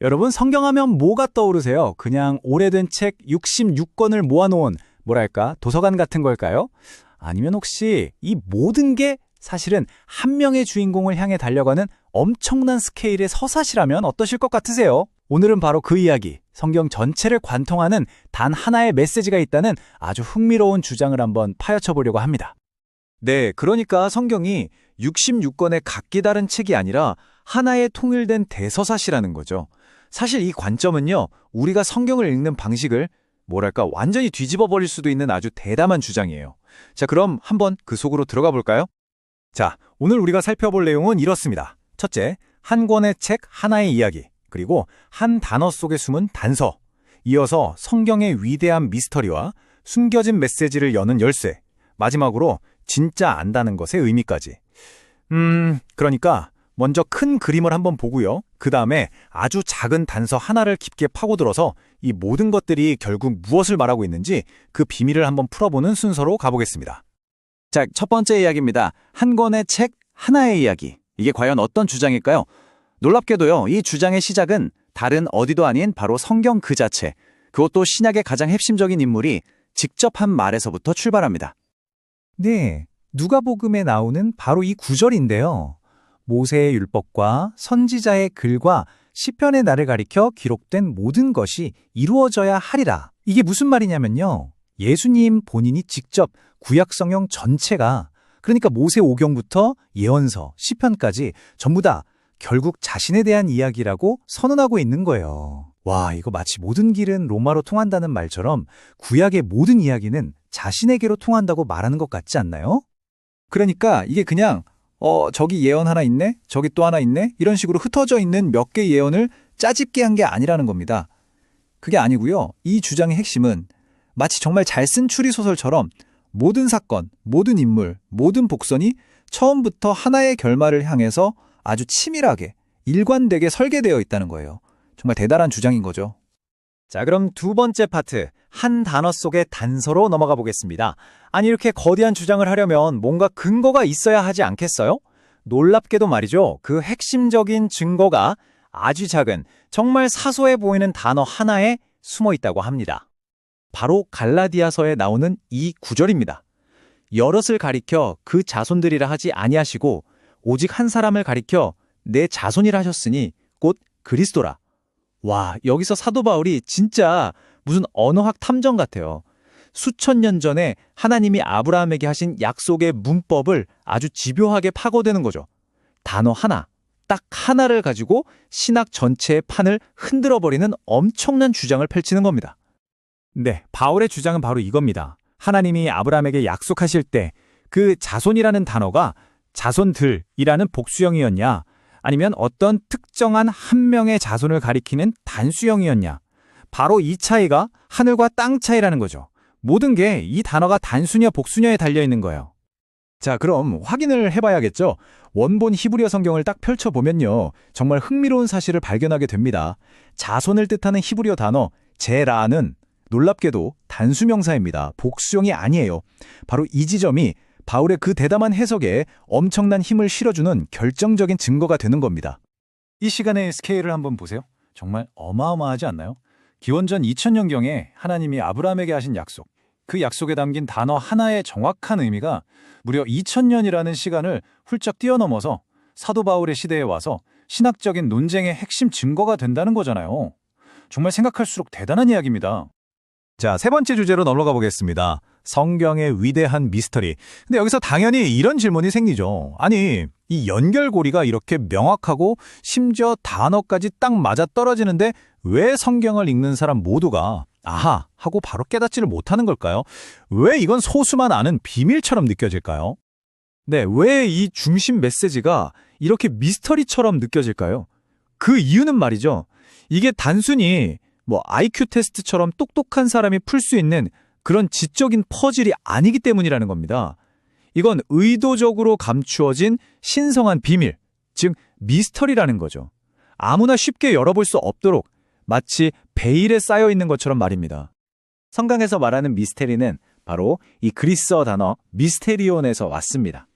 여러분, 성경하면 뭐가 떠오르세요? 그냥 오래된 책 66권을 모아놓은 뭐랄까 도서관 같은 걸까요? 아니면 혹시 이 모든 게 사실은 한 명의 주인공을 향해 달려가는 엄청난 스케일의 서사시라면 어떠실 것 같으세요? 오늘은 바로 그 이야기, 성경 전체를 관통하는 단 하나의 메시지가 있다는 아주 흥미로운 주장을 한번 파헤쳐 보려고 합니다. 네, 그러니까 성경이 66권의 각기 다른 책이 아니라 하나의 통일된 대서사시라는 거죠. 사실 이 관점은요, 우리가 성경을 읽는 방식을 뭐랄까 완전히 뒤집어 버릴 수도 있는 아주 대담한 주장이에요. 자, 그럼 한번 그 속으로 들어가 볼까요? 자, 오늘 우리가 살펴볼 내용은 이렇습니다. 첫째, 한 권의 책 하나의 이야기, 그리고 한 단어 속에 숨은 단서, 이어서 성경의 위대한 미스터리와 숨겨진 메시지를 여는 열쇠, 마지막으로 진짜 안다는 것의 의미까지. 그러니까 먼저 큰 그림을 한번 보고요. 그 다음에 아주 작은 단서 하나를 깊게 파고들어서 이 모든 것들이 결국 무엇을 말하고 있는지 그 비밀을 한번 풀어보는 순서로 가보겠습니다. 자, 첫 번째 이야기입니다. 한 권의 책 하나의 이야기. 이게 과연 어떤 주장일까요? 놀랍게도요, 이 주장의 시작은 다른 어디도 아닌 바로 성경 그 자체, 그것도 신약의 가장 핵심적인 인물이 직접 한 말에서부터 출발합니다. 네, 누가복음에 나오는 바로 이 구절인데요. 모세의 율법과 선지자의 글과 시편의 날을 가리켜 기록된 모든 것이 이루어져야 하리라. 이게 무슨 말이냐면요. 예수님 본인이 직접 구약성경 전체가, 그러니까 모세오경부터 예언서, 시편까지 전부 다 결국 자신에 대한 이야기라고 선언하고 있는 거예요. 와, 이거 마치 모든 길은 로마로 통한다는 말처럼 구약의 모든 이야기는 자신에게로 통한다고 말하는 것 같지 않나요? 그러니까 이게 그냥 저기 예언 하나 있네? 저기 또 하나 있네? 이런 식으로 흩어져 있는 몇 개의 예언을 짜집게 한 게 아니라는 겁니다. 그게 아니고요. 이 주장의 핵심은 마치 정말 잘 쓴 추리소설처럼 모든 사건, 모든 인물, 모든 복선이 처음부터 하나의 결말을 향해서 아주 치밀하게, 일관되게 설계되어 있다는 거예요. 정말 대단한 주장인 거죠. 자, 그럼 두 번째 파트, 한 단어 속의 단서로 넘어가 보겠습니다. 아니, 이렇게 거대한 주장을 하려면 뭔가 근거가 있어야 하지 않겠어요? 놀랍게도 말이죠. 그 핵심적인 증거가 아주 작은, 정말 사소해 보이는 단어 하나에 숨어 있다고 합니다. 바로 갈라디아서에 나오는 이 구절입니다. 여럿을 가리켜 그 자손들이라 하지 아니하시고 오직 한 사람을 가리켜 내 자손이라 하셨으니 곧 그리스도라. 와, 여기서 사도 바울이 진짜 무슨 언어학 탐정 같아요. 수천 년 전에 하나님이 아브라함에게 하신 약속의 문법을 아주 집요하게 파고드는 거죠. 단어 하나, 딱 하나를 가지고 신학 전체의 판을 흔들어버리는 엄청난 주장을 펼치는 겁니다. 네, 바울의 주장은 바로 이겁니다. 하나님이 아브라함에게 약속하실 때 그 자손이라는 단어가 자손들이라는 복수형이었냐, 아니면 어떤 특정한 한 명의 자손을 가리키는 단수형이었냐. 바로 이 차이가 하늘과 땅 차이라는 거죠. 모든 게 이 단어가 단수냐 복수냐에 달려있는 거예요. 자, 그럼 확인을 해봐야겠죠. 원본 히브리어 성경을 딱 펼쳐보면요, 정말 흥미로운 사실을 발견하게 됩니다. 자손을 뜻하는 히브리어 단어 제라는 놀랍게도 단수명사입니다. 복수형이 아니에요. 바로 이 지점이 바울의 그 대담한 해석에 엄청난 힘을 실어주는 결정적인 증거가 되는 겁니다. 이 시간의 스케일을 한번 보세요. 정말 어마어마하지 않나요? 기원전 2000년경에 하나님이 아브라함에게 하신 약속, 그 약속에 담긴 단어 하나의 정확한 의미가 무려 2000년이라는 시간을 훌쩍 뛰어넘어서 사도 바울의 시대에 와서 신학적인 논쟁의 핵심 증거가 된다는 거잖아요. 정말 생각할수록 대단한 이야기입니다. 자, 세 번째 주제로 넘어가 보겠습니다. 성경의 위대한 미스터리. 근데 여기서 당연히 이런 질문이 생기죠. 아니, 이 연결고리가 이렇게 명확하고 심지어 단어까지 딱 맞아 떨어지는데 왜 성경을 읽는 사람 모두가 아하 하고 바로 깨닫지를 못하는 걸까요? 왜 이건 소수만 아는 비밀처럼 느껴질까요? 네, 왜 이 중심 메시지가 이렇게 미스터리처럼 느껴질까요? 그 이유는 말이죠. 이게 단순히 IQ 테스트처럼 똑똑한 사람이 풀 수 있는 그런 지적인 퍼즐이 아니기 때문이라는 겁니다. 이건 의도적으로 감추어진 신성한 비밀, 즉 미스터리라는 거죠. 아무나 쉽게 열어볼 수 없도록 마치 베일에 쌓여 있는 것처럼 말입니다. 성경에서 말하는 미스테리는 바로 이 그리스어 단어 미스테리온에서 왔습니다.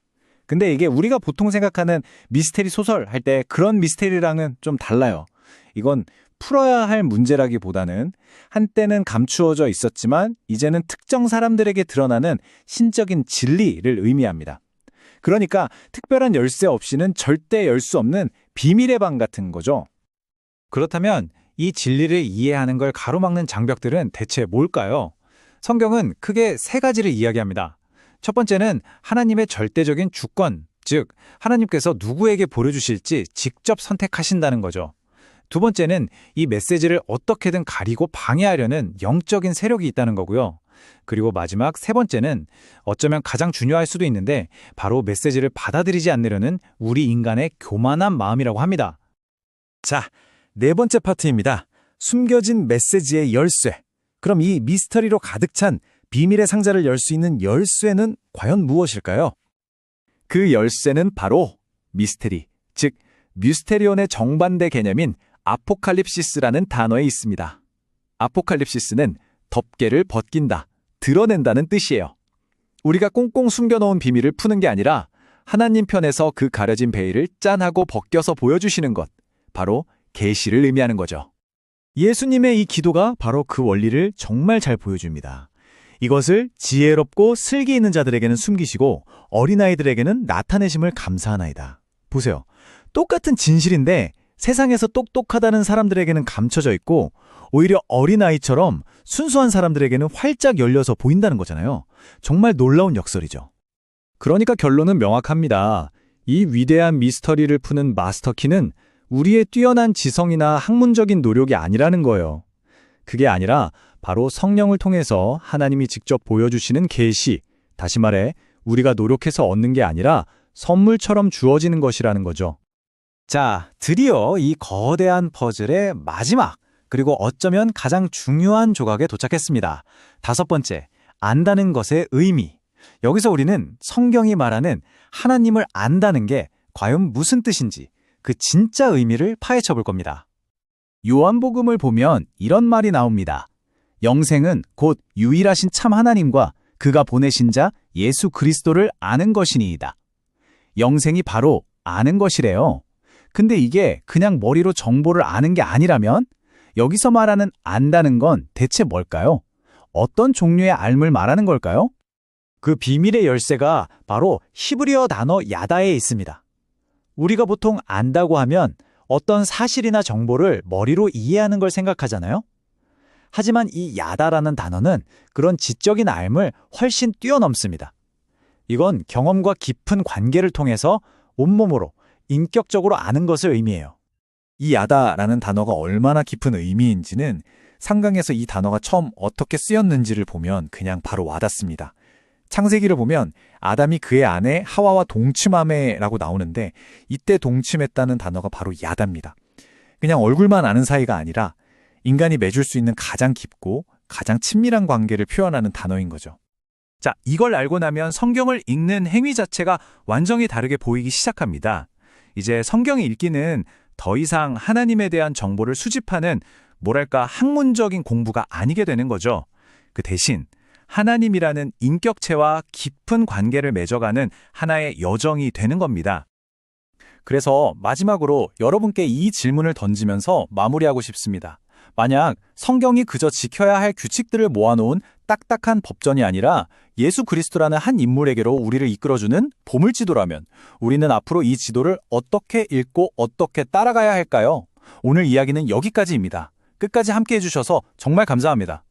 근데 이게 우리가 보통 생각하는 미스테리 소설 할 때 그런 미스테리랑은 좀 달라요. 이건 풀어야 할 문제라기보다는 한때는 감추어져 있었지만 이제는 특정 사람들에게 드러나는 신적인 진리를 의미합니다. 그러니까 특별한 열쇠 없이는 절대 열 수 없는 비밀의 방 같은 거죠. 그렇다면 이 진리를 이해하는 걸 가로막는 장벽들은 대체 뭘까요? 성경은 크게 세 가지를 이야기합니다. 첫 번째는 하나님의 절대적인 주권, 즉 하나님께서 누구에게 보여주실지 직접 선택하신다는 거죠. 두 번째는 이 메시지를 어떻게든 가리고 방해하려는 영적인 세력이 있다는 거고요. 그리고 마지막 세 번째는 어쩌면 가장 중요할 수도 있는데 바로 메시지를 받아들이지 않으려는 우리 인간의 교만한 마음이라고 합니다. 자, 네 번째 파트입니다. 숨겨진 메시지의 열쇠. 그럼 이 미스터리로 가득 찬 비밀의 상자를 열 수 있는 열쇠는 과연 무엇일까요? 그 열쇠는 바로 미스테리, 즉 뮤스테리온의 정반대 개념인 아포칼립시스라는 단어에 있습니다. 아포칼립시스는 덮개를 벗긴다, 드러낸다는 뜻이에요. 우리가 꽁꽁 숨겨놓은 비밀을 푸는 게 아니라 하나님 편에서 그 가려진 베일을 짠하고 벗겨서 보여주시는 것, 바로 계시를 의미하는 거죠. 예수님의 이 기도가 바로 그 원리를 정말 잘 보여줍니다. 이것을 지혜롭고 슬기 있는 자들에게는 숨기시고 어린아이들에게는 나타내심을 감사하나이다. 보세요. 똑같은 진실인데 세상에서 똑똑하다는 사람들에게는 감춰져 있고 오히려 어린아이처럼 순수한 사람들에게는 활짝 열려서 보인다는 거잖아요. 정말 놀라운 역설이죠. 그러니까 결론은 명확합니다. 이 위대한 미스터리를 푸는 마스터키는 우리의 뛰어난 지성이나 학문적인 노력이 아니라는 거예요. 그게 아니라 바로 성령을 통해서 하나님이 직접 보여주시는 계시, 다시 말해 우리가 노력해서 얻는 게 아니라 선물처럼 주어지는 것이라는 거죠. 자, 드디어 이 거대한 퍼즐의 마지막, 그리고 어쩌면 가장 중요한 조각에 도착했습니다. 다섯 번째, 안다는 것의 의미. 여기서 우리는 성경이 말하는 하나님을 안다는 게 과연 무슨 뜻인지 그 진짜 의미를 파헤쳐 볼 겁니다. 요한복음을 보면 이런 말이 나옵니다. 영생은 곧 유일하신 참 하나님과 그가 보내신 자 예수 그리스도를 아는 것이니이다. 영생이 바로 아는 것이래요. 근데 이게 그냥 머리로 정보를 아는 게 아니라면 여기서 말하는 안다는 건 대체 뭘까요? 어떤 종류의 알을 말하는 걸까요? 그 비밀의 열쇠가 바로 히브리어 단어 야다에 있습니다. 우리가 보통 안다고 하면 어떤 사실이나 정보를 머리로 이해하는 걸 생각하잖아요. 하지만 이 야다라는 단어는 그런 지적인 알을 훨씬 뛰어넘습니다. 이건 경험과 깊은 관계를 통해서 온몸으로 인격적으로 아는 것을 의미해요. 이 야다라는 단어가 얼마나 깊은 의미인지는 상강에서 이 단어가 처음 어떻게 쓰였는지를 보면 그냥 바로 와닿습니다. 창세기를 보면 아담이 그의 아내 하와와 동침하매라고 나오는데 이때 동침했다는 단어가 바로 야다입니다. 그냥 얼굴만 아는 사이가 아니라 인간이 맺을 수 있는 가장 깊고 가장 친밀한 관계를 표현하는 단어인 거죠. 자, 이걸 알고 나면 성경을 읽는 행위 자체가 완전히 다르게 보이기 시작합니다. 이제 성경 읽기는 더 이상 하나님에 대한 정보를 수집하는 뭐랄까 학문적인 공부가 아니게 되는 거죠. 그 대신 하나님이라는 인격체와 깊은 관계를 맺어가는 하나의 여정이 되는 겁니다. 그래서 마지막으로 여러분께 이 질문을 던지면서 마무리하고 싶습니다. 만약 성경이 그저 지켜야 할 규칙들을 모아놓은 딱딱한 법전이 아니라 예수 그리스도라는 한 인물에게로 우리를 이끌어주는 보물지도라면 우리는 앞으로 이 지도를 어떻게 읽고 어떻게 따라가야 할까요? 오늘 이야기는 여기까지입니다. 끝까지 함께 해주셔서 정말 감사합니다.